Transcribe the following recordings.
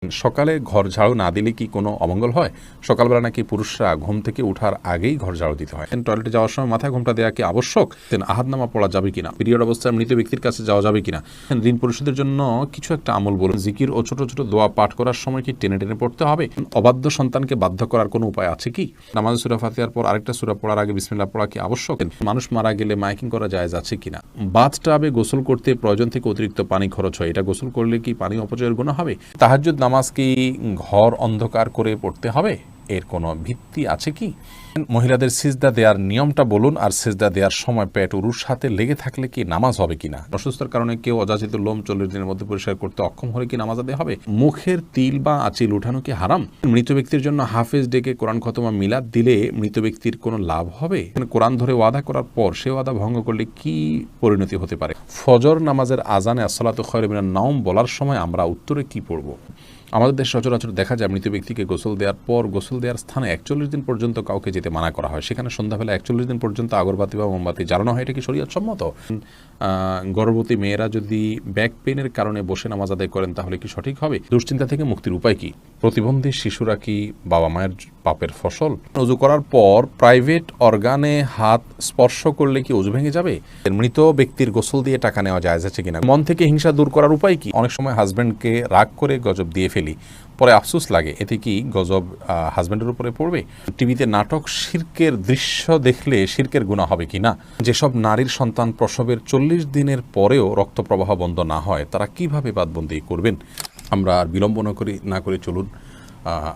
সকালে ঘর ঝাড়ু না দিলে কি কোনো অমঙ্গল হয়? সকালবেলা নাকি পুরুষরা ঘুম থেকে ওঠার আগেই ঘর ঝাড়ু দিতে হয়। টয়লেটে যাওয়ার সময় মাথায় ঘোমটা দেওয়া কি আবশ্যক? আহাদনামা পড়া যাবে কিনা? পিরিয়ড অবস্থায় মৃত ব্যক্তির কাছে যাওয়া যাবে কিনা? ঋণ পরিশোধের জন্য কিছু একটা আমল বলুন। জিকির ও ছোট ছোট দোয়া পাঠ করার সময় কি টেনে টেনে পড়তে হবে? অবাধ্য সন্তানকে বাধ্য করার কোনো উপায় আছে কি? নামাজ সূরা ফাতিহার পর আরেকটা সূরা পড়ার আগে বিসমিল্লাহ পড়া কি আবশ্যক? মানুষ মারা গেলে মাইকিং করা জায়েজ আছে কিনা? বাথটাবে গোসল করতে প্রয়োজন থেকে অতিরিক্ত পানি খরচ হয়, এটা গোসল করলে কি পানি অপচয়ের গুনাহ হবে? তাহাজ্জুদ নামাজ কি ঘর অন্ধকার করে পড়তে হবে? এর কোনো ভিত্তি আছে কি? মহিলাদের সিজদা দেওয়ার নিয়মটা বলুন, আর সিজদা দেওয়ার সময় পেট উরুর সাথে লেগে থাকলে কি নামাজ হবে কিনা? অসুস্থতার কারণে কেউ অযাচিত লোম 40 দিনের মধ্যে পরিষ্কার করতে অক্ষম হলে কি নামাজ আদায় হবে? মুখের তিল বা আঁচিল উঠানো কি হারাম? মৃত ব্যক্তির জন্য হাফেজ ডেকে কোরআন খতমা মিলাদ দিলে মৃত ব্যক্তির কোনো লাভ হবে? কোরআন ধরে ওয়াদা করার পর সে ওয়াদা ভঙ্গ করলে কি পরিণতি হতে পারে? ফজর নামাজের আজানে আসসালাতু খায়রুম মিনান নাওম বলার সময় আমরা উত্তরে কি পড়ব? আমাদের দেশে সচরাচর দেখা যায় মৃত ব্যক্তিকে গোসল দেওয়ার পর গোসল দেওয়ার স্থানে 41 দিন পর্যন্ত কাউকে যেতে মানা করা হয়। সেখানে সন্ধ্যাবেলা 41 দিন পর্যন্ত আগরবাতি বা মোমবাতি জ্বালানো হয়। এটা কি শরীয়ত সম্মত? গর্ভবতী মেয়েরা যদি ব্যাক পেনের কারণে বসে নামাজ আদায় করেন তাহলে কি সঠিক হবে? দুশ্চিন্তা থেকে মুক্তির উপায় কি? প্রতিবন্ধী শিশুরা কি বাবা মায়ের পাপের ফসল? ওযু করার পর প্রাইভেট অর্গানে হাত স্পর্শ করলে কি ওযু ভেঙে যাবে? মৃত ব্যক্তির গোসল দিয়ে টাকা নেওয়া জায়েজ আছে কিনা? মন থেকে হিংসা দূর করার উপায় কি? অনেক সময় হাজব্যান্ডকে রাগ করে গজব দিয়ে ফেলি, পরে আফসোস লাগে, এতে কি গজব হাজব্যান্ডের উপরে পড়বে? টিভিতে নাটক শিরকের দৃশ্য দেখলে শিরকের গুনাহ হবে কি না? যেসব নারীর সন্তান প্রসবের 40 দিনের পরেও রক্ত প্রবাহ বন্ধ না হয় তারা কিভাবে বাদবন্দি করবেন? আমরা আর বিলম্ব না করে চলুন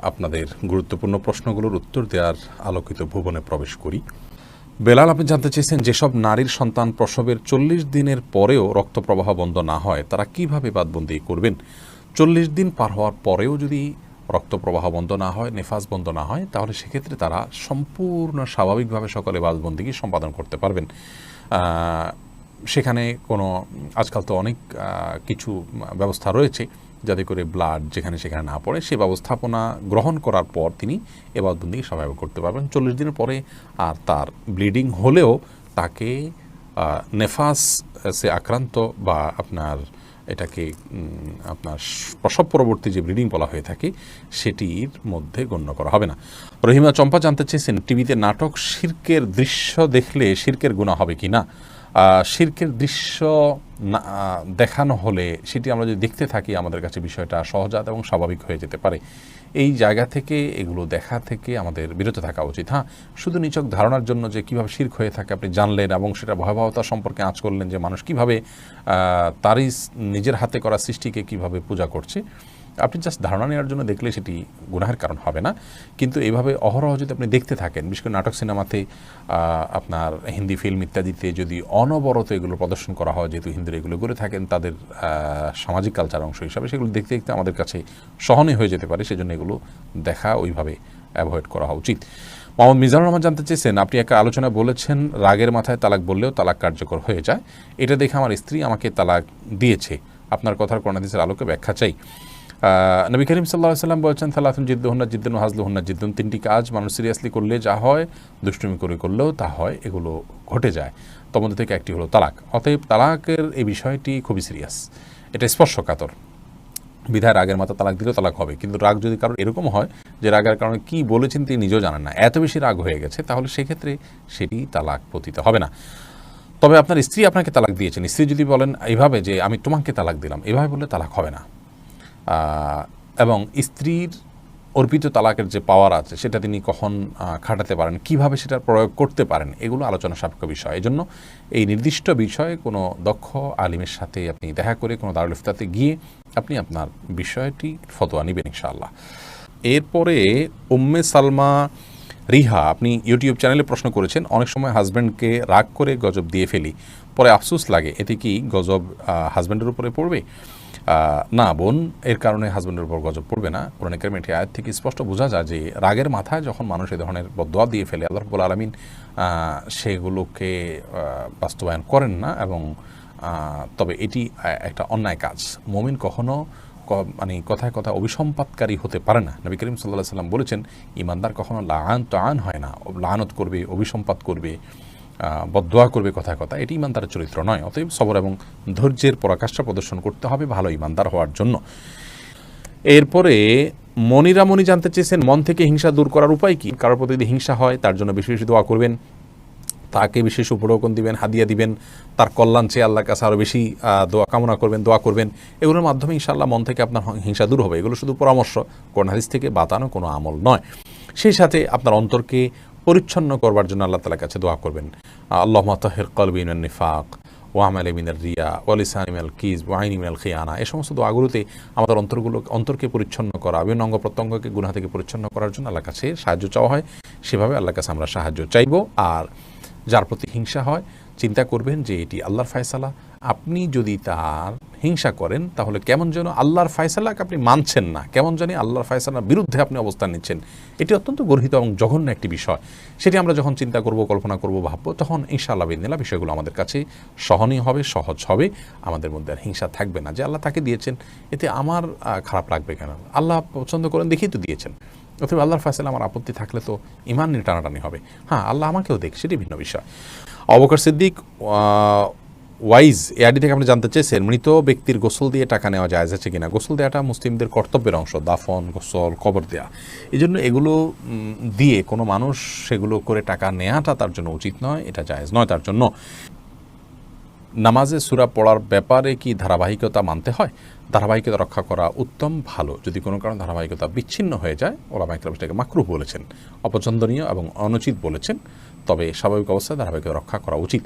আপনাদের গুরুত্বপূর্ণ প্রশ্নগুলোর উত্তর দেওয়ার আলোকিত ভুবনে প্রবেশ করি। বেলাল, আপনি জানতে চেয়েছেন যেসব নারীর সন্তান প্রসবের 40 দিনের পরেও রক্ত প্রবাহ বন্ধ না হয় তারা কিভাবে বাদবন্দি করবেন? 40 দিন পার হওয়ার পরেও যদি রক্ত প্রবাহ বন্ধ না হয়, নেফাস বন্ধ না হয়, তাহলে সেক্ষেত্রে তারা সম্পূর্ণ স্বাভাবিকভাবে সকলে বাদবন্দিকে সম্পাদন করতে পারবেন। সেখানে কোনো আজকাল তো অনেক কিছু ব্যবস্থা রয়েছে যাতে করে ব্লাড যেখানে সেখানে না পড়ে, সে ব্যবস্থাপনা গ্রহণ করার পর তিনি এবাদতবন্দিকে স্বাভাবিক করতে পারবেন। 40 দিনের পরে আর তার ব্লিডিং হলেও তাকে নেফাসে আক্রান্ত বা এটাকে আপনার প্রসব পরবর্তী যে ব্লিডিং বলা হয়ে থাকে সেটির মধ্যে গণ্য করা হবে না। রহিমা চম্পা জানতে চেয়েছেন টিভিতে নাটক শিরকের দৃশ্য দেখলে শিরকের গুনাহ হবে কি না? শিরকের দৃশ্য দেখানো হলে সেটি আমরা যদি দেখতে থাকি আমাদের কাছে বিষয়টা সহজাত এবং স্বাভাবিক হয়ে যেতে পারে। এই জায়গা থেকে এগুলো দেখা থেকে আমাদের বিরত থাকা উচিত। শুধু নিছক ধারণার জন্য যে কীভাবে শিরক হয়ে থাকে আপনি জানলেন এবং সেটা ভয়াবহতা সম্পর্কে আঁচ করলেন যে মানুষ কীভাবে তারই নিজের হাতে করা সৃষ্টিকে কীভাবে পূজা করছে, আপনি জাস্ট ধারণা নেওয়ার জন্য দেখলে সেটি গুনাহের কারণ হবে না। কিন্তু এইভাবে অহরহ যদি আপনি দেখতে থাকেন, বিশেষ করে নাটক সিনেমাতে, আপনার হিন্দি ফিল্ম ইত্যাদিতে যদি অনবরত এগুলো প্রদর্শন করা হয়, যেহেতু হিন্দিরা এগুলো করে থাকেন তাদের সামাজিক কালচার অংশ হিসাবে, সেগুলো দেখতে দেখতে আমাদের কাছে সহনীয় হয়ে যেতে পারে। সেজন্য এগুলো দেখা ওইভাবে অ্যাভয়েড করা উচিত। মোহাম্মদ মিজানুর রহমান জানতে চেয়েছেন, আপনি একটা আলোচনা বলেছেন রাগের মাথায় তালাক বললেও তালাক কার্যকর হয়ে যায়, এটা দেখে আমার স্ত্রী আমাকে তালাক দিয়েছে, আপনার কথার কোরআন হাদিসের আলোকে ব্যাখ্যা চাই। নবী করিম সাল্লাল্লাহু আলাইহি ওয়াসাল্লাম বলেছেন, সালাতুন জিদ্দুহুন্না জিদ্দুন ওয়া হাজলুহুন্না জিদ্দুন, তিনটি কাজ মানুষ সিরিয়াসলি করলে যা হয়, দুষ্টুমি করে করলেও তা হয়, এগুলো ঘটে যায়। তার মধ্যে থেকে একটি হলো তালাক। অতএব তালাকের এই বিষয়টি খুবই সিরিয়াস, এটা স্পর্শকাতর। বিধায় রাগের মাথা তালাক দিলেও তালাক হবে। কিন্তু রাগ যদি কারণ এরকম হয় যে রাগের কারণে কী বলেছেন তিনি নিজেও জানেন না, এত বেশি রাগ হয়ে গেছে, তাহলে সেক্ষেত্রে সেটি তালাক পতিত হবে না। তবে আপনার স্ত্রী আপনাকে তালাক দিয়েছেন, স্ত্রী যদি বলেন এইভাবে যে আমি তোমাকে তালাক দিলাম, এভাবে বললে তালাক হবে না। এবং স্ত্রীর অর্পিত তালাকের যে পাওয়ার আছে সেটা তিনি কখন খাটাতে পারেন, কিভাবে সেটার প্রয়োগ করতে পারেন, এগুলো আলোচনা সাপেক্ষ বিষয়। এজন্য এই নির্দিষ্ট বিষয়ে কোনো দক্ষ আলিমের সাথে আপনি দেখা করে কোনো দারুল ইফতাতে গিয়ে আপনি আপনার বিষয়টি ফতোয়া নেবেন ইনশাআল্লাহ। এরপরে উম্মে সালমা রিহা, আপনি ইউটিউব চ্যানেলে প্রশ্ন করেছেন, অনেক সময় হাজব্যান্ডকে রাগ করে গজব দিয়ে ফেলি, পরে আফসোস লাগে, এতে কি গজব হাজব্যান্ডের উপরে পড়বে? না বোন, এর কারণে হাজব্যান্ডের উপর গজব পড়বে না। কোরআন কারীমের এই আয়াত থেকে স্পষ্ট বোঝা যায় যে রাগের মাথায় যখন মানুষ এ ধরনের বদদোয়া দিয়ে ফেলে, আল্লাহ রাব্বুল আলামিন সেগুলোকে বাস্তবায়ন করেন না। এবং তবে এটি একটা অন্যায় কাজ। মুমিন কখনো কথায় কথা অভিসম্পাতকারী হতে পারে না। নবী করিম সাল্লাল্লাহু আলাইহি ওয়াসাল্লাম বলেছেন, ঈমানদার কখনো লাআন হয় না, লাআনত করবে, অভিসম্পাত করবে, বদদোয়া করবে কথায় কথা, এটি ঈমানদারের চরিত্র নয়। অতএব সবর এবং ধৈর্যের পরাকাষ্ঠা প্রদর্শন করতে হবে ভালো ঈমানদার হওয়ার জন্য। এরপরে মনিরা মনি জানতে চেয়েছেন মন থেকে হিংসা দূর করার উপায় কি। কারোর প্রতি যদি হিংসা হয় তার জন্য বেশি বেশি দোয়া করবেন, তাকে বিশেষ উপঢৌকন দিবেন, হাদিয়া দিবেন, তার কল্যাণ চেয়ে আল্লাহর কাছে আরও বেশি দোয়া কামনা করবেন, দোয়া করবেন। এগুলোর মাধ্যমে ইনশাআল্লাহ মন থেকে আপনার হিংসা দূর হবে। এগুলো শুধু পরামর্শ, কোরআন হাদিস থেকে বাতানো কোনো আমল নয়। সেই সাথে আপনার অন্তরকে পরিচ্ছন্ন করবার জন্য আল্লাহ তাআলার কাছে দোয়া করবেন। আল্লাহুম্মা তাহির কলবি মিনান নিফাক ওয়া আমালি মিনার রিয়া ওয়া লিসানি মিনাল কিজ ওয়া আইনি মিনাল খিয়ানা। এই সমস্ত দোয়াগুলোতে আমাদের অন্তরকে পরিচ্ছন্ন করা, বিভিন্ন অঙ্গ প্রত্যঙ্গকে গুনাহ থেকে পরিচ্ছন্ন করার জন্য আল্লাহর কাছে সাহায্য চাওয়া হয়। সেভাবে আল্লাহর কাছে আমরা সাহায্য চাইব। আর যার প্রতি হিংসা হয় চিন্তা করবেন যে এটি আল্লাহর ফয়সালা। আপনি যদি তার হিংসা করেন তাহলে কেমন যেন আল্লাহর ফয়সালাকে আপনি মানছেন না, কেমন জানি আল্লাহর ফয়সালার বিরুদ্ধে আপনি অবস্থান নিচ্ছেন। এটি অত্যন্ত গর্হিত এবং জঘন্য একটি বিষয়। সেটি আমরা যখন চিন্তা করব, কল্পনা করব, ভাববো, তখন ইনশাআল্লাহ বিদিনিল্লাহ বিষয়গুলো আমাদের কাছে সহনীয় হবে, সহজ হবে। আমাদের মধ্যে আর হিংসা থাকবে না যে আল্লাহ তাকে দিয়েছেন, এতে আমার খারাপ লাগবে কেন? আল্লাহ পছন্দ করেন দেখেই তো দিয়েছেন। অথবা আল্লাহর ফয়সালা আমার আপত্তি থাকলে তো ইমান নিয়ে টানাটানি হবে। হ্যাঁ, আল্লাহ আমাকেও দেখ, সেটি ভিন্ন বিষয়। আবু বকর সিদ্দিক ওয়াইজ এআডি থেকে আপনি জানতে চেয়েছেন মৃত ব্যক্তির গোসল দিয়ে টাকা নেওয়া জায়েজ আছে কিনা। গোসল দেওয়াটা মুসলিমদের কর্তব্যের অংশ, দাফন, গোসল, কবর দেয়া। এই জন্য এগুলো দিয়ে কোনো মানুষ সেগুলো করে টাকা নেওয়াটা তার জন্য উচিত নয়, এটা জায়েজ নয় তার জন্য। নামাজে সূরা পড়ার ব্যাপারে কি ধারাবাহিকতা মানতে হয়? ধারাবাহিকতা রক্ষা করা উত্তম, ভালো। যদি কোনো কারণে ধারাবাহিকতা বিচ্ছিন্ন হয়ে যায়, ওলামায়ে কেরাম সেটাকে মাকরুহ বলেছেন, অপছন্দনীয় এবং অনুচিত বলেছেন। তবে স্বাভাবিক অবস্থায় ধারাবাহিকতা রক্ষা করা উচিত।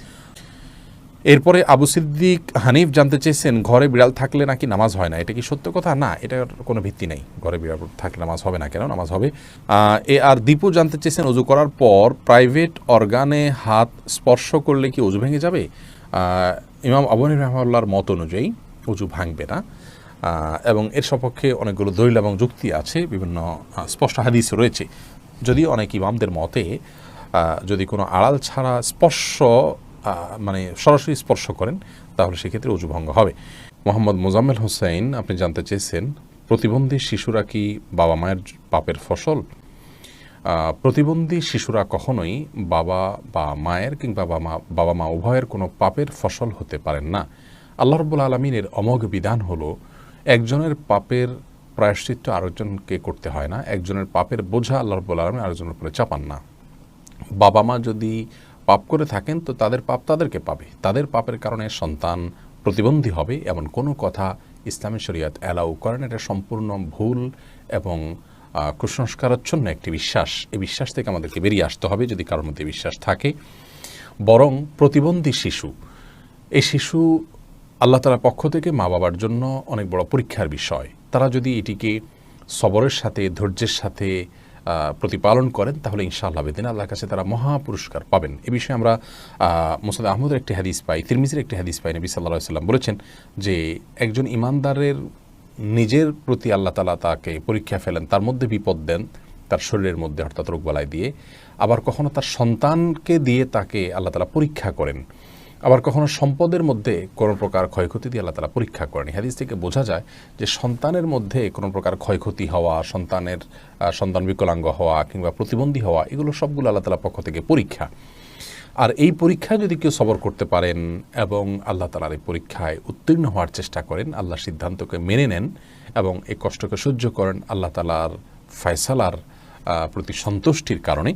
এরপরে আবু সিদ্দিক হানিফ জানতে চেয়েছেন ঘরে বিড়াল থাকলে নাকি নামাজ হয় না, এটা কি সত্য কথা? না, এটার কোনো ভিত্তি নেই। ঘরে বিড়াল থাকলে নামাজ হবে না কেন? নামাজ হবে। আর দীপু জানতে চেয়েছেন অজু করার পর প্রাইভেট অর্গানে হাত স্পর্শ করলে কি অজু ভেঙে যাবে? ইমাম আবু হানিফা রাহিমাহুল্লাহর মত অনুযায়ী অজু ভাঙবে না, এবং এর সপক্ষে অনেকগুলো দলিল এবং যুক্তি আছে, বিভিন্ন স্পষ্ট হাদিস রয়েছে। যদি অনেক ইমামদের মতে যদি কোনো আড়াল ছাড়া স্পর্শ মানে সরাসরি স্পর্শ করেন তাহলে সেক্ষেত্রে অজু ভঙ্গ হবে। মোহাম্মদ মোজাম্মেল হোসেন আপনি জানতে চেয়েছেন প্রতিবন্ধী শিশুরা কি বাবা মায়ের পাপের ফসল? প্রতিবন্ধী শিশুরা কখনোই বাবা বা মায়ের কিংবা বাবা মা উভয়ের কোনো পাপের ফসল হতে পারেন না। আল্লাহ রাব্বুল আলামিনের অমোঘ বিধান হলো একজনের পাপের প্রায়শ্চিত্ত আরেকজনকে করতে হয় না, একজনের পাপের বোঝা আল্লাহ রাব্বুল আলামিন আরেকজনের উপরে চাপান না। বাবা মা যদি পাপ করে থাকেন তো তাদের পাপ তাদেরকে পাবে, তাদের পাপের কারণে সন্তান প্রতিবন্ধী হবে এমন কোনো কথা ইসলামী শরীয়ত অ্যালাউ করেন। এটা সম্পূর্ণ ভুল এবং কুসংস্কারাচ্ছন্ন একটি বিশ্বাস। এই বিশ্বাস থেকে আমাদেরকে বেরিয়ে আসতে হবে যদি কারোর মধ্যে বিশ্বাস থাকে। বরং প্রতিবন্ধী শিশু, এই শিশু আল্লাহ তাআলার পক্ষ থেকে মা বাবার জন্য অনেক বড় পরীক্ষার বিষয়। তারা যদি এটিকে সবরের সাথে, ধৈর্যের সাথে প্রতিপালন করেন তাহলে ইনশাআল্লাহ বেদিন আল্লাহর কাছে তারা মহা পুরস্কার পাবেন। এ বিষয়ে আমরা মুসনাদ আহমদের একটি হাদিস পাই, তিরমিজির একটি হাদিস পাই। নবী সাল্লাল্লাহু আলাইহি ওয়াসাল্লাম বলেছেন যে একজন ইমানদারের নিজের প্রতি আল্লাহ তাআলা তাকে পরীক্ষা ফেলেন, তার মধ্যে বিপদ দেন তার শরীরের মধ্যে, অর্থাৎ রোগবালাই দিয়ে। আবার কখনো তার সন্তানকে দিয়ে তাকে আল্লাহ তাআলা পরীক্ষা করেন। আবার কখনো সম্পদের মধ্যে কোনো প্রকার ক্ষয়ক্ষতি দিয়ে আল্লাহ তাআলা পরীক্ষা করেন। হাদিস থেকে বোঝা যায় যে সন্তানের মধ্যে কোনো প্রকার ক্ষয়ক্ষতি হওয়া, সন্তান বিকলাঙ্গ হওয়া কিংবা প্রতিবন্ধী হওয়া, এগুলো সবগুলো আল্লাহ তাআলার পক্ষ থেকে পরীক্ষা। আর এই পরীক্ষায় যদি কেউ সবর করতে পারেন এবং আল্লাহ তাআলার এই পরীক্ষায় উত্তীর্ণ হওয়ার চেষ্টা করেন, আল্লাহর সিদ্ধান্তকে মেনে নেন এবং এই কষ্টকে সহ্য করেন আল্লাহ তাআলার ফয়সালার প্রতি সন্তুষ্টির কারণে,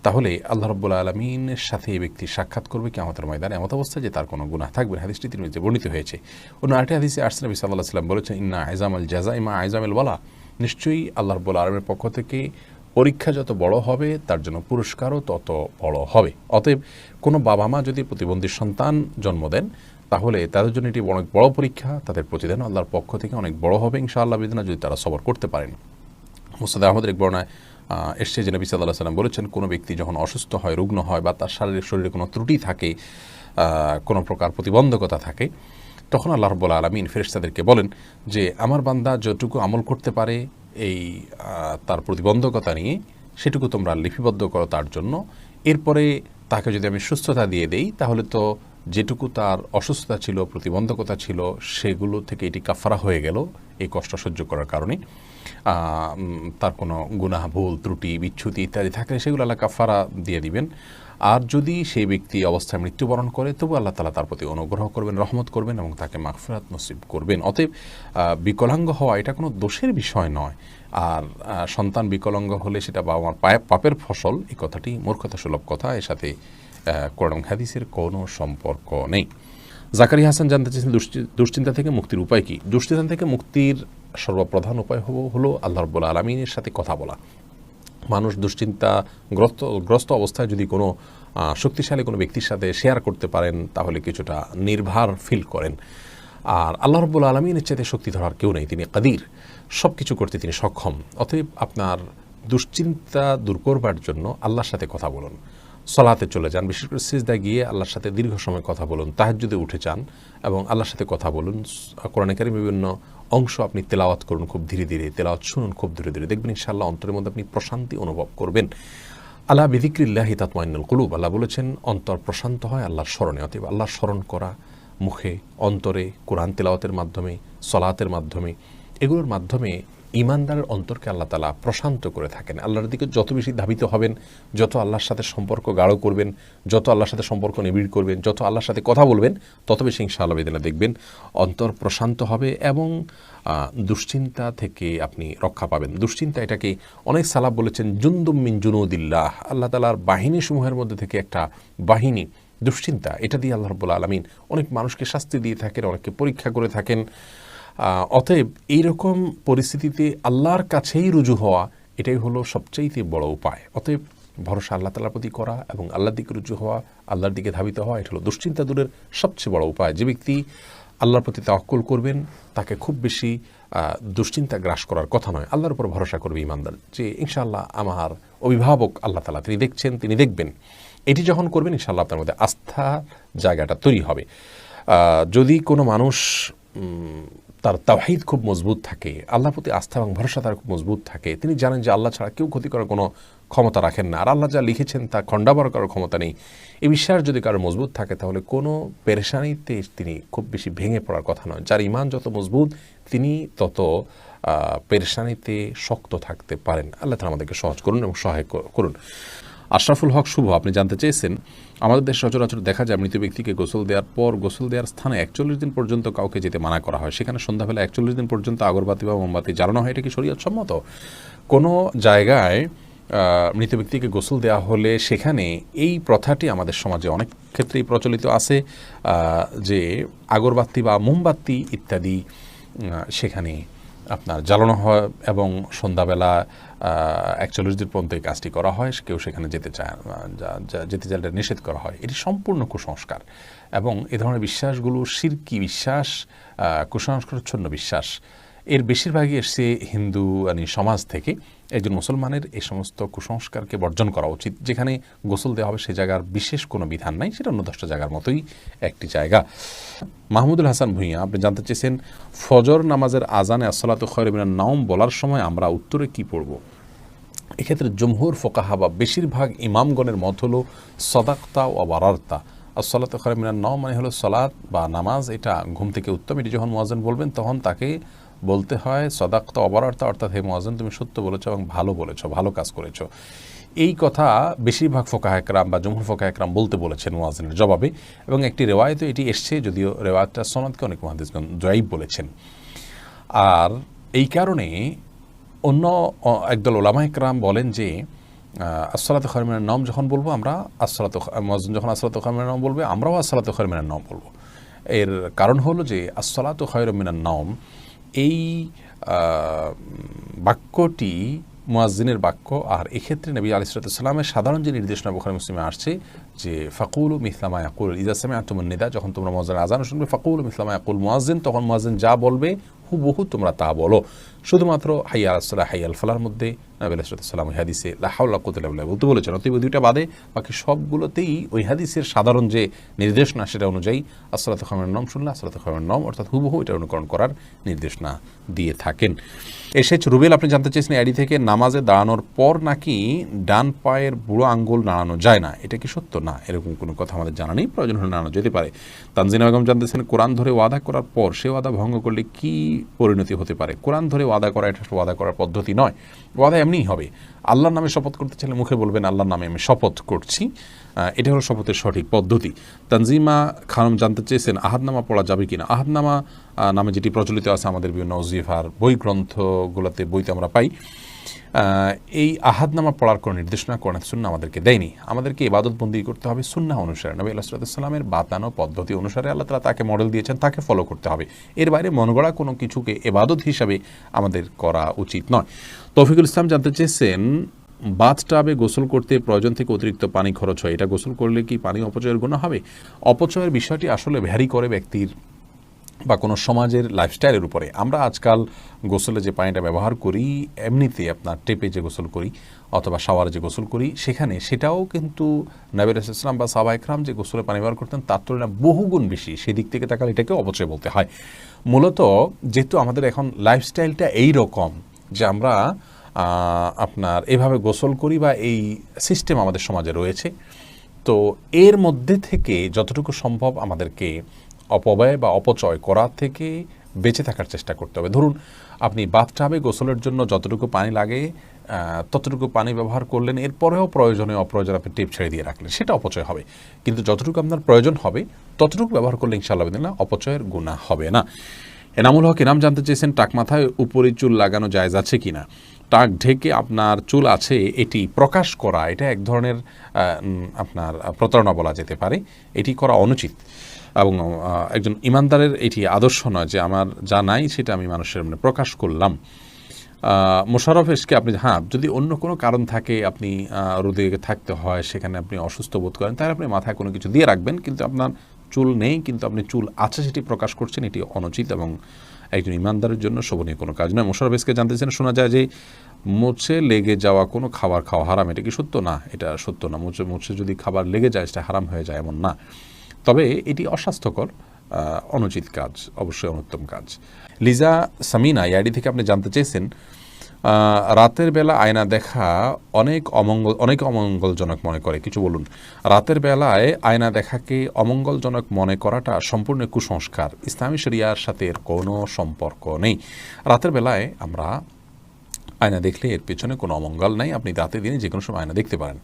তাহলে আল্লাহ রাব্বুল আলামিনের সাথে এই ব্যক্তি সাক্ষাৎ করবে কিয়ামতের ময়দানে এমত অবস্থায় যে তার কোনো গুনাহ থাকবে না। হাদিসটি তিরমিজিতে বর্ণিত হয়েছে। অন্য আরেকটি হাদিসে আসছে নবী সাল্লাল্লাহু আলাইহি ওয়াসাল্লাম বলেছেন ইন্না আইজামাল জাযাই মা আইজামিল ওয়ালা, নিশ্চয়ই আল্লাহ রাব্বুল আলামিনের পক্ষ থেকে পরীক্ষা যত বড় হবে তার জন্য পুরস্কারও তত বড় হবে। অতএব কোনো বাবা মা যদি প্রতিবন্ধী সন্তান জন্ম দেন তাহলে তাদের জন্য এটি অনেক বড় পরীক্ষা, তাদের প্রতিদান আল্লাহর পক্ষ থেকে অনেক বড় হবে ইনশাআল্লাহ বিদিনা, যদি তারা সবর করতে পারেন। মুসনাদ আহমদের এক বর্ণনায় এসছে যে নবী সাল্লাল্লাহু আলাইহি ওয়াসাল্লাম বলেছেন কোনো ব্যক্তি যখন অসুস্থ হয়, রুগ্ন হয় বা তার শরীরে কোনো ত্রুটি থাকে, কোনো প্রকার প্রতিবন্ধকতা থাকে, তখন আল্লাহ রাব্বুল আলামিন ফেরেশতাদেরকে বলেন যে আমার বান্দা যতটুকু আমল করতে পারে এই তার প্রতিবন্ধকতা নিয়ে সেটুকু তোমরা লিপিবদ্ধ করো তার জন্য। এরপরে তাকে যদি আমি সুস্থতা দিয়ে দেই তাহলে তো যেটুকু তার অসুস্থতা ছিল, প্রতিবন্ধকতা ছিল, সেগুলো থেকে এটি কাফারা হয়ে গেল এই কষ্ট সহ্য করার কারণে। তার কোনো গুনাহ, ভুল, ত্রুটি, বিচ্যুতি ইত্যাদি থাকলে সেগুলো আল্লাহ কাফারা দিয়ে দিবেন। আর যদি সেই ব্যক্তি অবস্থায় মৃত্যুবরণ করে তবু আল্লাহ তাআলা তার প্রতি অনুগ্রহ করবেন, রহমত করবেন এবং তাকে মাগফিরাত নসিব করবেন। অতএব বিকলাঙ্গ হওয়া এটা কোনো দোষের বিষয় নয়। আর সন্তান বিকলাঙ্গ হলে সেটা বাবা মার পাপের ফসল, এই কথাটি মূর্খতা সুলভ কথা, এর সাথে কোরআন হাদিসের কোনো সম্পর্ক নেই। জাকারিয়া হাসান জানতে চেয়েছেন দুশ্চিন্তা থেকে মুক্তির উপায় কি? দুশ্চিন্তা থেকে মুক্তির সর্বপ্রধান উপায় হলো আল্লাহ রাব্বুল আলামিনের সাথে কথা বলা। মানুষ দুশ্চিন্তাগ্রস্ত অবস্থায় যদি কোনো শক্তিশালী কোনো ব্যক্তির সাথে শেয়ার করতে পারেন তাহলে কিছুটা নির্ভার ফিল করেন। আর আল্লাহ রাব্বুল আলামিনের চাইতে শক্তি ধরার কেউ নেই, তিনি কাদির, সব কিছু করতে তিনি সক্ষম। অতএব আপনার দুশ্চিন্তা দূর করবার জন্য আল্লাহর সাথে কথা বলুন, সলাতে চলে যান, বিশেষ করে সিজদায় গিয়ে আল্লাহর সাথে দীর্ঘ সময় কথা বলুন, তাহাজ্জুদে উঠে যান এবং আল্লাহর সাথে কথা বলুন। কোরআনে কারীমের বিভিন্ন অংশ আপনি তেলাওয়াত করুন খুব ধীরে ধীরে, তেলাওয়াত শুনুন খুব ধীরে ধীরে, দেখবেন ইনশাআল্লাহ অন্তরের মধ্যে আপনি প্রশান্তি অনুভব করবেন। আলা বিযিকরিল্লাহি তাতমাইন্নুল কুলুব, আল্লাহ বলেছেন অন্তর প্রশান্ত হয় আল্লাহর স্মরণে। অতএব আল্লাহর স্মরণ করা মুখে, অন্তরে, কোরআন তেলাওয়াতের মাধ্যমে, সলাতের মাধ্যমে, এগুলোর মাধ্যমে ঈমানদারের অন্তরকে আল্লাহ তাআলা প্রশান্ত করে থাকেন। আল্লাহর দিকে যত বেশি ধাবিত হবেন, যত আল্লাহর সাথে সম্পর্ক গাঢ় করবেন, যত আল্লাহর সাথে সম্পর্ক নিবিড় করবেন, যত আল্লাহর সাথে কথা বলবেন, তত বেশি ইনশাআল্লাহ বিদিনা দেখবেন অন্তর প্রশান্ত হবে এবং দুশ্চিন্তা থেকে আপনি রক্ষা পাবেন। দুশ্চিন্তা এটাকে অনেক সালাফ বলেছেন জুনদুম মিন জুনুদিল্লাহ, আল্লাহ তাআলার বাহিনী সমূহের মধ্যে থেকে একটা বাহিনী দুশ্চিন্তা। এটা দিয়ে আল্লাহ রাব্বুল আলামিন অনেক মানুষকে শাস্তি দিয়ে থাকেন, অনেককে পরীক্ষা করে থাকেন। অতএব এইরকম পরিস্থিতিতে আল্লাহর কাছেই রুজু হওয়া, এটাই হলো সবচাইতে বড় উপায়। অতএব ভরসা আল্লাহ তাআলার প্রতি করা এবং আল্লাহর দিকে রুজু হওয়া, আল্লাহর দিকে ধাবিত হওয়া, এটা হলো দুশ্চিন্তা দূরের সবচেয়ে বড় উপায়। যে ব্যক্তি আল্লাহর প্রতি তাওয়াক্কুল করবেন তাকে খুব বেশি দুশ্চিন্তা গ্রাস করার কথা নয়। আল্লাহর উপর ভরসা করবে ঈমানদার, যে ইনশাআল্লাহ আমার অভিভাবক আল্লাহ তাআলা, তিনি দেখছেন, তিনি দেখবেন। এটি যখন করবেন ইনশাআল্লাহ আপনার মধ্যে আস্থা জায়গাটা তৈরি হবে। যদি কোনো মানুষ তার তাওহীদ খুব মজবুত থাকে, আল্লাহর প্রতি আস্থা এবং ভরসা তার খুব মজবুত থাকে, তিনি জানেন যে আল্লাহ ছাড়া কেউ ক্ষতি করার কোনো ক্ষমতা রাখেন না, আর আল্লাহ যা লিখেছেন তা খণ্ডাবার করার ক্ষমতা নেই, এই বিশ্বাস যদি কারো মজবুত থাকে তাহলে কোনো পেরেশানিতে তিনি খুব বেশি ভেঙে পড়ার কথা নয়। যার ঈমান যত মজবুত তিনি তত পেরেশানিতে শক্ত থাকতে পারেন। আল্লাহ তাআলা আমাদেরকে সহজ করুন এবং সহায় করুন। আশরাফুল হক শুভ, আপনি জানতে চেয়েছেন আমাদের দেশে সচরাচর দেখা যায় মৃত ব্যক্তিকে গোসল দেওয়ার পর গোসল দেওয়ার স্থানে 41 দিন পর্যন্ত কাউকে যেতে মানা করা হয়, সেখানে সন্ধ্যাবেলা 41 দিন পর্যন্ত আগরবাতি বা মোমবাতি জ্বালানো হয়, এটা কি শরীয়ত সম্মত? কোনো জায়গায় মৃত ব্যক্তিকে গোসল দেওয়া হলে সেখানে এই প্রথাটি আমাদের সমাজে অনেক ক্ষেত্রেই প্রচলিত আছে যে আগরবাতি বা মোমবাতি ইত্যাদি সেখানে আপনার জ্বালানো হয় এবং সন্ধ্যাবেলা 41 দিন পর্যন্ত এই কাজটি করা হয়। কেউ সেখানে যেতে চাইলে নিষেধ করা হয়। এটি সম্পূর্ণ কুসংস্কার এবং এ ধরনের বিশ্বাসগুলো শিরকি বিশ্বাস, কুসংস্কারচ্ছন্ন বিশ্বাস। এর বেশিরভাগই এসছে হিন্দু সমাজ থেকে। একজন মুসলমানের এই সমস্ত কুসংস্কারকে বর্জন করা উচিত। যেখানে গোসল দেওয়া হবে সে জায়গার বিশেষ কোনো বিধান নাই, সেটা অন্য 10টা জায়গার মতোই একটি জায়গা। মাহমুদুল হাসান ভূঁইয়া, আপনি জানতে চেয়েছেন ফজর নামাজের আজানে আসসালাতু খায়রুম মিনান নাওম বলার সময় আমরা উত্তরে কি পড়ব? এক্ষেত্রে জমহুর ফোকাহা বা বেশিরভাগ ইমামগণের মত হলো সদাকতা ও বারারতা। আসসালাতু খায়রুম মিনান নাওম মানে হলো সলাত বা নামাজ, এটা ঘুম থেকে উত্তম। এটি যখন মুয়াজ্জিন বলবেন তখন তাকে বলতে হয় সদাকতা অবারার্তা, অর্থাৎ হে মুয়াজ্জিন তুমি সত্য বলেছো এবং ভালো বলেছো, ভালো কাজ করেছো। এই কথা বেশিরভাগ ফোকাহা একরাম বা জমহুর ফোকাহা একরাম বলতে বলেছেন মুয়াজ্জিনের জবাবে, এবং একটি রেওয়ায়েতে এটি এসছে, যদিও রেওয়ায়েতটা সনদকে অনেক মুহাদ্দিসগণ যঈফ বলেছেন। আর এই কারণে অন্য একদল উলামা একরাম বলেন যে আসসালাতু খায়রুম মিনান নাওম যখন বলবো আমরা, মুয়াজ্জিন যখন আসসালাতু খায়রুম মিনান নাওম বলবে আমরাও আসসালাতু খায়রুম মিনান নাওম বলবো। এর কারণ হলো যে আসসালাতু খায়রুম মিনান নাওম এই বাক্যটি মুয়াজ্জিনের বাক্য, আর এক্ষেত্রে নবী আলাইহিস সালামের সাধারণ যে নির্দেশনা বুখারী মুসলিমে আসছে যে ফাকুলু মিসলা মা ইয়াকুল ইযা সামি'তুমুন নিদা, যখন তোমরা মুয়াজ্জিনের আযান শুনবে ফাকুলু মিসলা মা ইয়াকুল মুয়াজ্জিন, তখন মুয়াজ্জিন যা বলবে হুবহু তোমরা তা বলো। শুধুমাত্র হাইয়া আলাস সালাহ হাইয়া আল ফালাহর মধ্যে নবী আলাইহিস সালাম ওই হাদিসে লা হাওলা ওয়ালা কুওয়াতা ইল্লা বিল্লাহ বলতে বলেছেন। অতএব দুইটা বাদে বাকি সবগুলোতেই ওই হাদিসের সাধারণ যে নির্দেশনা সেটা অনুযায়ী আসসালাতু খায়রুম মিনান নাওম শুনলে আসসালাতু খায়রুম মিনান নাওম অর্থাৎ হুবহু এটা অনুকরণ করার নির্দেশনা দিয়ে থাকেন। এসেছ রুবেল, আপনি জানতে চেয়েছেন এডি থেকে নামাজে দাঁড়ানোর পর নাকি ডান পায়ের বুড়ো আঙ্গুল নাড়ানো যায় না, এটা কি সত্য? না, এরকম কোনো কথা আমাদের জানা নেই, প্রয়োজন হলে নানা যেতে পারে। তানজিনা বেগম জানতেছেন কোরআন ধরে ওয়াদা করার পর সে ওয়াদা ভঙ্গ করলে কি পরিণতি হতে পারে? কোরআন ধরে ওয়াদা করা এটা ওয়াদা করার পদ্ধতি নয়, ওয়াদা এমনিই হবে। আল্লাহর নামে শপথ করতে চাইলে মুখে বলবেন আল্লাহর নামে আমি শপথ করছি, এটা হলো শপথের সঠিক পদ্ধতি। তানজিমা খানম জানতে চেয়েছেন আহাদনামা পড়া যাবে কিনা। আহাদনামা নামে যেটি প্রচলিত আছে আমাদের বিভিন্ন ওজিফার বই গ্রন্থগুলোতে বইতে আমরা পাই, এই আহাদনামা পড়ার কোনো নির্দেশনা কোরআন সুন্নাহ আমাদেরকে দেয়নি। আমাদেরকে ইবাদতবন্দি করতে হবে সুন্নাহ অনুসারে, নবী আলাইহিস সালামের বাতানো পদ্ধতি অনুসারে আল্লাহ তাআলা তাকে মডেল দিয়েছেন, তাকে ফলো করতে হবে। এর বাইরে মনগড়া কোনো কিছুকে ইবাদত হিসাবে আমাদের করা উচিত নয়। তৌফিকুল ইসলাম জানতে চেয়েছেন বাথটাবে গোসল করতে প্রয়োজন থেকে অতিরিক্ত পানি খরচ হয়, এটা গোসল করলে কি পানি অপচয়ের গুনাহ হবে? অপচয়ের বিষয়টি আসলে ভ্যারি করে ব্যক্তির বা কোনো সমাজের লাইফস্টাইলের উপরে। আমরা আজকাল গোসলে যে পানিটা ব্যবহার করি, এমনিতে আপনার টেপে যে গোসল করি অথবা শাওয়ারে যে গোসল করি, সেটাও কিন্তু নবী রাসূলুল্লাহ সাল্লাল্লাহু আলাইহি ওয়াসাল্লাম বা সাহাবায়ে কেরাম যে গোসলে পানি ব্যবহার করতেন তার তুলনায় বহুগুণ বেশি। সেদিক থেকে তাকালে এটাকে অপচয় বলতে হয়। মূলত যেহেতু আমাদের এখন লাইফস্টাইলটা এই রকম যে আমরা আপনার এভাবে গোসল করি বা এই সিস্টেম আমাদের সমাজে রয়েছে, তো এর মধ্যে থেকে যতটুকু সম্ভব আমাদেরকে অপব্যয় বা অপচয় করার থেকে বেঁচে থাকার চেষ্টা করতে হবে। ধরুন আপনি বাথটাবে গোসলের জন্য যতটুকু পানি লাগে ততটুকু পানি ব্যবহার করলেন, এরপরেও প্রয়োজনে অপ্রয়োজন আপনি টিপ ছেড়ে দিয়ে রাখলেন, সেটা অপচয় হবে। কিন্তু যতটুকু আপনার প্রয়োজন হবে ততটুকু ব্যবহার করলে ইনশাআল্লাহ বিদিনিল্লাহ অপচয়ের গুনাহ হবে না। এনামুল হক এনাম জানতে চেয়েছেন টাক মাথায় উপরে চুল লাগানো জায়েজ আছে কিনা। টাক ঢেকে আপনার চুল আছে এটি প্রকাশ করা, এটা এক ধরনের আপনার প্রতারণা বলা যেতে পারে, এটি করা অনুচিত এবং একজন ইমানদারের এটি আদর্শ নয় যে আমার যা নাই সেটা আমি মানুষের সামনে প্রকাশ করলাম। মোশাররফ এসকে আপনি যদি অন্য কোনো কারণ থাকে, আপনি রোদে থাকতে হয়, সেখানে আপনি অসুস্থ বোধ করেন, তাহলে আপনি মাথায় কোনো কিছু দিয়ে রাখবেন, কিন্তু আপনার চুল নেই কিন্তু আপনি চুল আছে সেটি প্রকাশ করছেন, এটি অনুচিত এবং একজন ইমানদারের জন্য শোভনীয় কোনো কাজ নয়। মোশাররফ এসকে জানতেছেন শোনা যায় যে মুছে লেগে যাওয়া কোনো খাবার খাওয়া হারাম, এটা কি সত্য? না, এটা সত্য না। মুছে যদি খাবার লেগে যায় সেটা হারাম হয়ে যায় এমন না, তবে এটি অস্বাস্থ্যকর, অনুচিত কাজ, অবশ্যই অনুত্তম কাজ। লিজা সামিনা আইডি থেকে আপনি জানতে চেয়েছেন রাতের বেলা আয়না দেখা অনেক অমঙ্গলজনক মনে করে, কিছু বলুন। রাতের বেলায় আয়না দেখাকে অমঙ্গলজনক মনে করাটা সম্পূর্ণ কুসংস্কার, ইসলামী শরিয়ার সাথে এর কোনো সম্পর্ক নেই। রাতের বেলায় আমরা আয়না দেখলে এর পেছনে কোনো অমঙ্গল নাই, আপনি রাতে দিনে যে কোনো সময় আয়না দেখতে পারেন।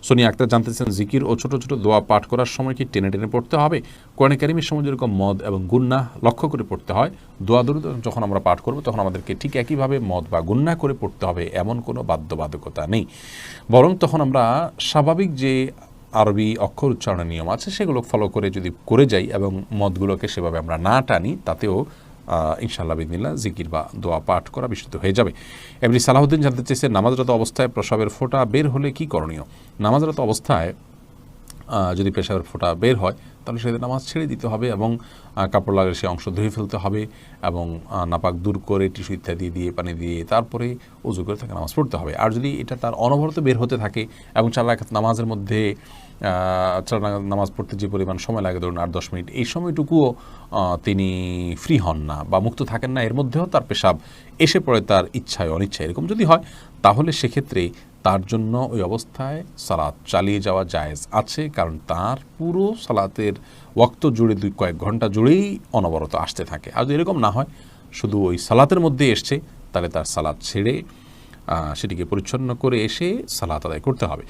সোনিয়া আক্তার জানতেছেন জিকির ও ছোটো ছোটো দোয়া পাঠ করার সময় কি টেনে টেনে পড়তে হবে? কোরআনে কারিমের সময় যেরকম মদ এবং গুন্নাহ লক্ষ্য করে পড়তে হয়, দোয়া দরুদ যখন আমরা পাঠ করব তখন আমাদেরকে ঠিক একইভাবে মদ বা গুন্নাহ করে পড়তে হবে, এমন কোনো বাধ্যবাধকতা নেই। বরং তখন আমরা স্বাভাবিক যে আরবি অক্ষর উচ্চারণের নিয়ম আছে সেগুলো ফলো করে যদি করে যাই এবং মদগুলোকে সেভাবে আমরা না টানি, তাতেও ইনশাআল্লাহ বিদিনিল্লাহ জিকির বা দোয়া পাঠ করা বিশুদ্ধ হয়ে যাবে। এমনি সালাহুদ্দিন জানতে চেয়েছে নামাজরত অবস্থায় প্রসাবের ফোঁটা বের হলে কি করণীয়? নামাজরত অবস্থায় যদি পেশাবের ফোঁটা বের হয় তাহলে সেদিন নামাজ ছেড়ে দিতে হবে এবং কাপড় লাগিয়ে সে অংশ ধুয়ে ফেলতে হবে এবং নাপাক দূর করে টিস্যু ইত্যাদি দিয়ে পানি দিয়ে তারপরে উজু করে তাকে নামাজ পড়তে হবে। আর যদি এটা তার অনবরত বের হতে থাকে এবং 4 রাকাত নামাজের মধ্যে নামাজ পড়তে যে পরিমাণ সময় লাগে, ধরুন 8-10 মিনিট, এই সময়টুকুও তিনি ফ্রি হন না বা মুক্ত থাকেন না, এর মধ্যেও তার পেশাব এসে পড়ে তার ইচ্ছায় অনিচ্ছায়, এরকম যদি হয় তাহলে সেক্ষেত্রে তার জন্য ওই অবস্থায় সালাত চালিয়ে যাওয়া জায়েজ আছে, কারণ তার পুরো সালাতের ওয়াক্ত জুড়ে কয়েক ঘন্টা জুড়েই অনবরত আসতে থাকে। আর যদি এরকম না হয়, শুধু ওই সালাতের মধ্যে এসছে, তাহলে তার সালাত ছেড়ে সেটিকে পরিচ্ছন্ন করে এসে সালাত আদায় করতে হবে।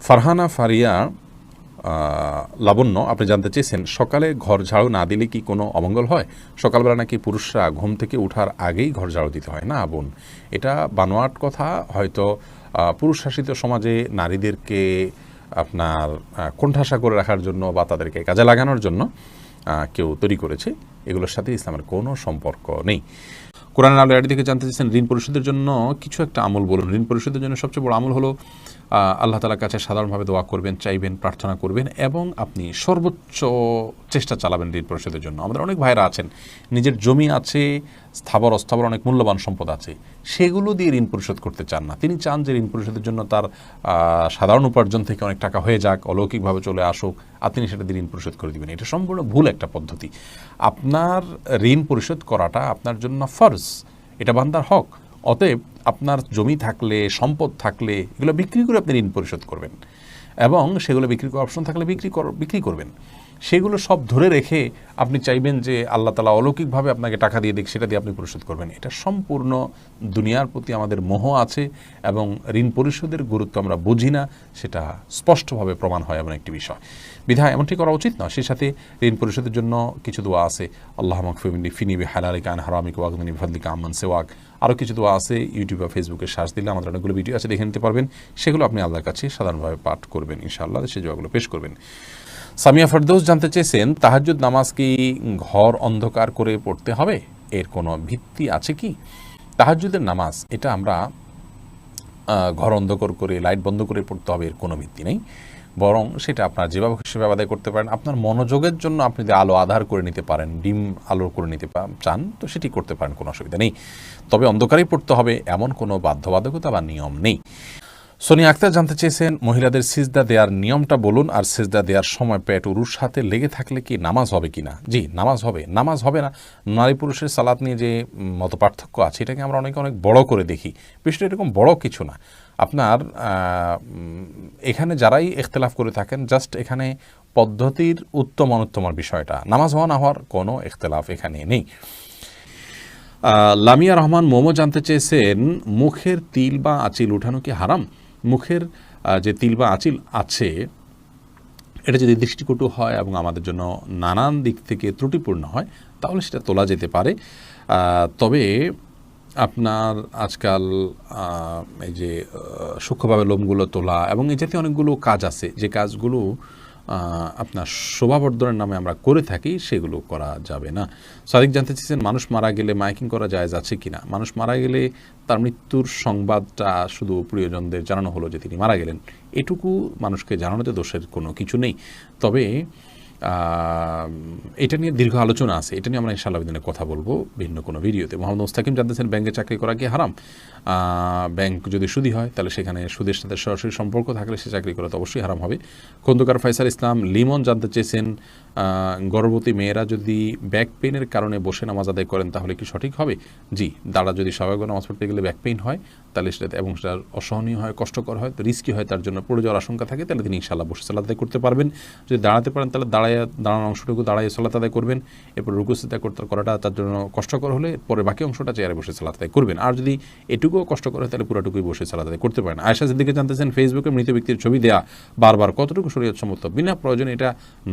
ফারহানা ফারিয়া লাবণ্য আপনি জানতে চেয়েছেন সকালে ঘর ঝাড়ু না দিলে কি কোনো অমঙ্গল হয়? সকালবেলা নাকি পুরুষরা ঘুম থেকে ওঠার আগেই ঘর ঝাড়ু দিতে হয়। না বোন, এটা বানোয়াট কথা। হয়তো পুরুষ শাসিত সমাজে নারীদেরকে আপনার কোণঠাসা করে রাখার জন্য বা তাদেরকে কাজে লাগানোর জন্য কেউ তৈরি করেছে, এগুলোর সাথে ইসলামের কোনো সম্পর্ক নেই। কোরআন আলো আইডি থেকে জানতে চেয়েছেন ঋণ পরিশোধের জন্য কিছু একটা আমল বলুন। ঋণ পরিশোধের জন্য সবচেয়ে বড় আমল হলো আল্লাহ তাআলার কাছে সাধারণভাবে দোয়া করবেন, চাইবেন, প্রার্থনা করবেন এবং আপনি সর্বোচ্চ চেষ্টা চালাবেন ঋণ পরিশোধের জন্য। আমাদের অনেক ভাইরা আছেন, নিজের জমি আছে, স্থাবর অস্থাবর অনেক মূল্যবান সম্পদ আছে, সেগুলো দিয়ে ঋণ পরিশোধ করতে চান না। তিনি চান যে ঋণ পরিশোধের জন্য তার সাধারণ উপার্জন থেকে অনেক টাকা হয়ে যাক, অলৌকিকভাবে চলে আসুক, আর তিনি সেটা দিয়ে ঋণ পরিশোধ করে দেবেন। এটা সম্পূর্ণ ভুল একটা পদ্ধতি। আপনার ঋণ পরিশোধ করাটা আপনার জন্য ফরজ, এটা বান্দার হক। অতএব আপনার জমি থাকলে, সম্পদ থাকলে এগুলো বিক্রি করে আপনি ঋণ পরিশোধ করবেন। এবং সেগুলো বিক্রি করার অপশন থাকলে বিক্রি করবেন। সেগুলো সব ধরে রেখে আপনি চাইবেন যে আল্লাহ তাআলা অলৌকিকভাবে আপনাকে টাকা দিয়ে দিক, সেটা দিয়ে আপনি পরিশোধ করবেন। এটা সম্পূর্ণ দুনিয়ার প্রতি আমাদের মোহ আছে এবং ঋণ পরিশোধের গুরুত্ব আমরা বুঝি না, সেটা স্পষ্টভাবে প্রমাণ হয় এমন একটি বিষয়। বিধায় এমনটি করা উচিত না। সেই সাথে ঋণ পরিশোধের জন্য কিছু দোয়া আছে, আল্লাহুম্মা কফিনি বিহালালিকা আন হারামিকা ওয়াগনিনি বিফাদলিকা আম্মান সিওয়াক। আরও কিছু দোয়া আছে, ইউটিউব বা ফেসবুকে সার্চ দিলে আমাদের অনেকগুলো ভিডিও আছে, দেখে নিতে পারবেন। সেগুলো আপনি আল্লাহর কাছে সাধারণভাবে পাঠ করবেন, ইনশাআল্লাহ সেই দোয়াগুলো পেশ করবেন। সামিয়া ফেরদৌস জানতে চেয়েছেন, তাহাজ্জুদ নামাজ কি ঘর অন্ধকার করে পড়তে হবে? এর কোনো ভিত্তি আছে কি? তাহাজ্জুদের নামাজ এটা আমরা ঘর অন্ধকার করে লাইট বন্ধ করে পড়তে হবে, এর কোনো ভিত্তি নেই। বরং সেটা আপনার যেভাবে সেভাবে আদায় করতে পারেন। আপনার মনোযোগের জন্য আপনি যদি আলো আধার করে নিতে পারেন, ডিম আলো করে নিতে চান, তো সেটি করতে পারেন, কোনো অসুবিধা নেই। তবে অন্ধকারেই পড়তে হবে এমন কোনো বাধ্যবাধকতা বা নিয়ম নেই। সোনিয়া আক্তার জানতে চেয়েছেন, মহিলাদের সিজদা দেওয়ার নিয়মটা বলুন, আর সিজদা দেওয়ার সময় পেট উরুর সাথে লেগে থাকলে কি নামাজ হবে কি না? জি, নামাজ হবে না। নারী পুরুষের সালাত নিয়ে যে মত পার্থক্য আছে, এটাকে আমরা অনেক বড় করে দেখি। বিষয়টা এরকম বড় কিছু না। আপনার এখানে যারাই ইখতিলাফ করে থাকেন, জাস্ট এখানে পদ্ধতির উত্তম অনুত্তমের বিষয়টা, নামাজ হওয়া না হওয়ার কোনো ইখতিলাফ এখানে নেই। লামিয়া রহমান মোমো জানতে চেয়েছেন, মুখের তিল বা আঁচিল উঠানো কি হারাম? মুখের যে তিল বা আঁচিল আছে, এটা যদি দৃষ্টিকটু হয় এবং আমাদের জন্য নানান দিক থেকে ত্রুটিপূর্ণ হয়, তাহলে সেটা তোলা যেতে পারে। তবে আপনার আজকাল এই যে সূক্ষ্মভাবে লোমগুলো তোলা এবং এই জাতীয় অনেকগুলো কাজ আছে, যে কাজগুলো আপনার শোভাবর্ধনের নামে আমরা করে থাকি, সেগুলো করা যাবে না। সাদিক জানতে চেয়েছেন, মানুষ মারা গেলে মাইকিং করা জায়েজ আছে কিনা? মানুষ মারা গেলে তার মৃত্যুর সংবাদটা শুধু প্রিয়জনদের জানানো হলো যে তিনি মারা গেলেন, এটুকু মানুষকে জানানোতে দোষের কোনো কিছু নেই। তবে এটা নিয়ে দীর্ঘ আলোচনা আছে, এটা নিয়ে আমরা ইনশাআল্লাহ দিনে কথা বলবো ভিন্ন কোনো ভিডিওতে। মোহাম্মদ মুস্তাকিম জানতেছেন, ব্যাংকে চাকরি করা কি হারাম? ব্যাংক যদি সুদি হয়, তাহলে সেখানে সুদের সাথে সরাসরি সম্পর্ক থাকলে সে চাকরি করা তো অবশ্যই হারাম হবে। খন্দকার ফয়সাল ইসলাম লিমন জানতে চেয়েছেন, গর্ভবতী মেয়েরা যদি ব্যাক পেইনের কারণে বসে নামাজ আদায় করেন, তাহলে কি সঠিক হবে? জি, দাঁড়া যদি স্বাভাবিক নামাজ পড়তে গেলে ব্যাক পেইন হয়, তাহলে সেটা এবং সেটা অসহনীয় হয়, কষ্টকর হয়, রিস্কি হয়, তার জন্য পড়ে যাওয়ার আশঙ্কা থাকে, তাহলে তিনি ইনশাআল্লাহ বসে সালাত আদায় করতে পারবেন। যদি দাঁড়াতে পারেন, তাহলে দাঁড়ানোর অংশটুকু দাঁড়ায় সালাত আদায় করবেন। এরপর রুকু সিজদা করাটা তার জন্য কষ্টকর হলে পরে বাকি অংশটা চেয়ারে বসে সালাত আদায় করবেন। আর যদি এটুকুও কষ্টকর হয়, তাহলে পুরোটুকুই বসে সালাত আদায় করতে পারেন। আয়েশা সিদ্দিকা জানতেছেন, ফেসবুকে মৃত ব্যক্তির ছবি দেয়া বারবার কতটুকু শরীয়ত সম্মত? বিনা প্রয়োজনে এটা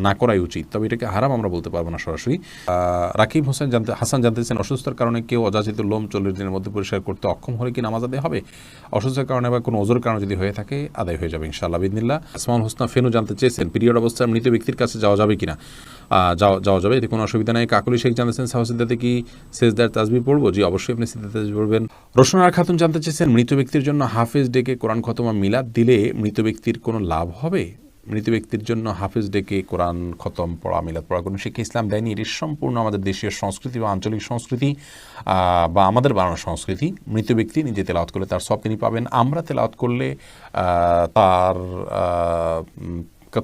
না করাই উচিত, তবে এটাকে হারাম আমরা বলতে পারবো না সরাসরি। রাকিব হাসান জানতেছেন, অসুস্থতার কারণে কেউ অযাচিত লোম 40 দিনের মধ্যে পরিষ্কার করতে অক্ষম হলে কি নামাজ আদায় হবে? অসুস্থতার কারণে বা কোনো ওজোর কারণে যদি হয়ে থাকে, আদায় হয়ে যাবে ইনশাআল্লাহ বিদিনিল্লাহ। আসমাউল হোসনা ফেনু জানতে চেয়েছেন, পিরিয়ড অবস্থায় মৃত ব্যক্তির কাছে যাওয়া যাবে কিনা? যাওয়া যাবে, এতে কোনো অসুবিধা নেই। কাকুলি শেখ জানতেছেন, সাহসিদ্দাতে কি সেজদার তাসবিহ পড়বো? জি, অবশ্যই আপনি সেজদার তাসবিহ পড়বেন। রোশনার খাতুন জানতে চেয়েছেন, মৃত ব্যক্তির জন্য হাফেজ ডেকে কোরআন খতম মিলাদ দিলে মৃত ব্যক্তির কোনো লাভ হবে? মৃত ব্যক্তির জন্য হাফেজ ডেকে কোরআন খতম পড়া, মিলাদ পড়া কোনো শিক্ষা ইসলাম দেয়নি। এটি সম্পূর্ণ আমাদের দেশীয় সংস্কৃতি বা আঞ্চলিক সংস্কৃতি বা আমাদের বানানো সংস্কৃতি। মৃত ব্যক্তি নিজে তেলাওয়াত করলে তার সব তিনি পাবেন, আমরা তেলাওয়াত করলে তার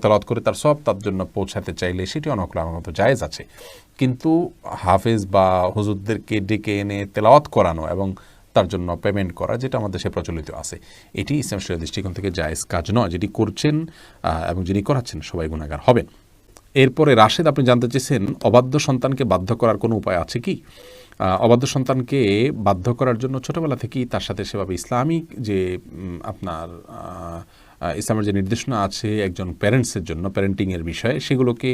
তেলাওয়াত করে তার সব তার জন্য পৌঁছাতে চাইলে সেটি অনকলামত জায়েজ আছে। কিন্তু হাফেজ বা হুজুরদেরকে ডেকে এনে তেলাওয়াত করানো এবং তার জন্য পেমেন্ট করা, যেটা আমাদের দেশে প্রচলিত আছে, এটি ইসলাম শরীয়তের দৃষ্টিকোণ থেকে জায়েজ কাজ নয়। যেটি করছেন এবং যিনি করাচ্ছেন সবাই গুনাহগার হবেন। এরপরে রাশেদ আপনি জানতে চেয়েছেন, অবাধ্য সন্তানকে বাধ্য করার কোনো উপায় আছে কি? অবাধ্য সন্তানকে বাধ্য করার জন্য ছোটোবেলা থেকেই তার সাথে সেভাবে ইসলামিক যে আপনার ইসলামের যে নির্দেশনা আছে একজন প্যারেন্টসের জন্য, প্যারেন্টিংয়ের বিষয়ে, সেগুলোকে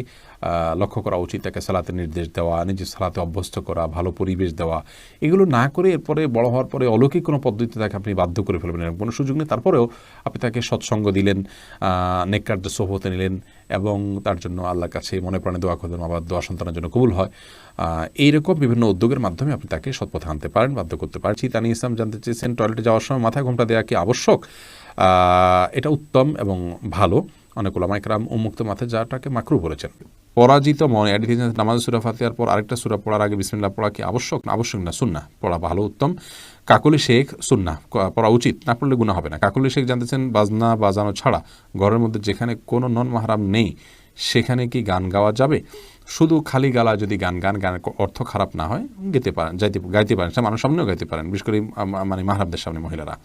লক্ষ্য করা উচিত। তাকে সালাতের নির্দেশ দেওয়া, নিজে সালাতে অভ্যস্ত করা, ভালো পরিবেশ দেওয়া, এগুলো না করে এরপরে বড় হওয়ার পরে অলৌকিক কোনো পদ্ধতিতে তাকে আপনি বাধ্য করে ফেলবেন, এরকম কোনো সুযোগ নেই। তারপরেও আপনি তাকে সৎসঙ্গ দিলেন, নেককারদের সোহবতে নিলেন এবং তার জন্য আল্লাহর কাছে মনে প্রাণে দোয়া করলেন, আবার দোয়া সন্তানের জন্য কবুল হয়। এইরকম বিভিন্ন উদ্যোগের মাধ্যমে আপনি তাকে সৎপথে আনতে পারেন, বাধ্য করতে পারেন। তানি ইসলাম জানতে চেয়েছেন, টয়লেটে যাওয়ার সময় মাথায় ঘোমটা দেওয়া কি আবশ্যক? এটা উত্তম এবং ভালো। অনেক ওলামা ইকরাম উন্মুক্ত মাথায় যাওয়াটাকে মাকরুহ বলেছেন। পরাজিত মনে নামাজ সূরা ফাতিহার পর আরেকটা সূরা পড়ার আগে বিসমিল্লাহ পড়া কি আবশ্যক? না, আবশ্যক না, সুন্নাহ পড়া ভালো, উত্তম। কাকলি শেখ, সুন্নাহ পড়া উচিত, না পড়লে গুনাহ হবে না। কাকলি শেখ জানতেছেন, বাজনা বাজানো ছাড়া ঘরের মধ্যে যেখানে কোনো নন মাহরাম নেই সেখানে কি গান গাওয়া যাবে? শুধু খালি গালা যদি গানের অর্থ খারাপ না হয়, গাইতে পারেন, সে মানুষ সামনেও গাইতে পারেন, বিশেষ করে মানে মাহরামদের সামনে মহিলারা।